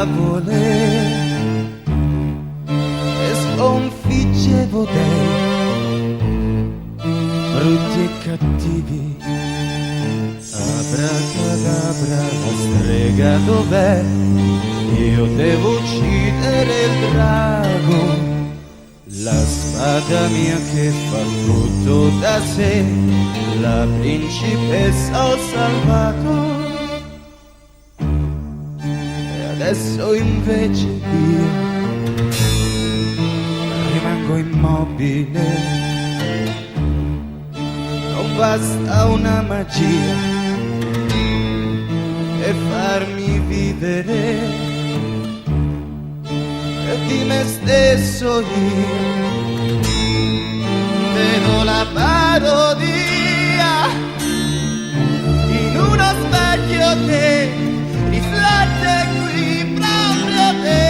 favole e sconfiggevo dei brutti e cattivi. Abracadabra, la strega dov'è? Io devo uccidere il drago, la spada mia che fa tutto da sé, la principessa ho salvato. E adesso invece io rimango immobile. Non basta una magia per farmi vivere. E di me stesso io vedo la parodia in uno specchio che riflette qui proprio dentro.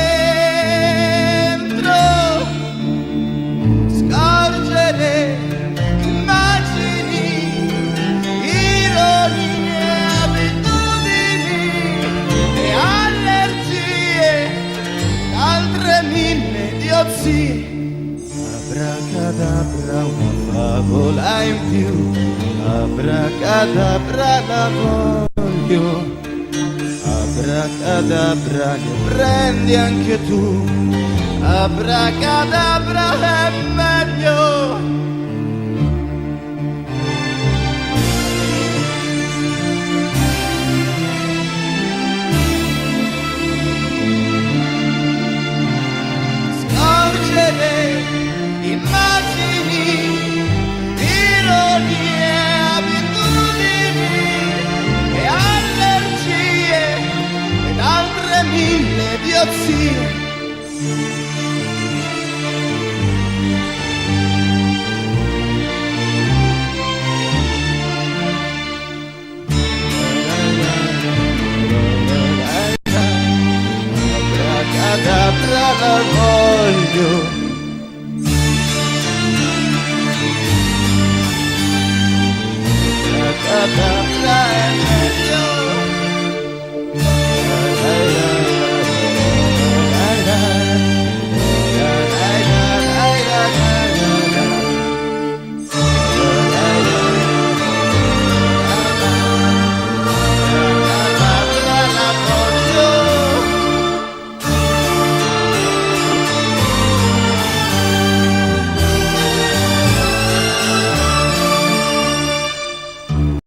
Scorgere immagini, ironie, abitudini e allergie, altre mille idiozie. Abracadabra, una favola in più, abracadabra la voglio, abracadabra ne prendi anche tu, abracadabra è meglio. Immagini, ironie, abitudini e allergie ed altre mille idiozie.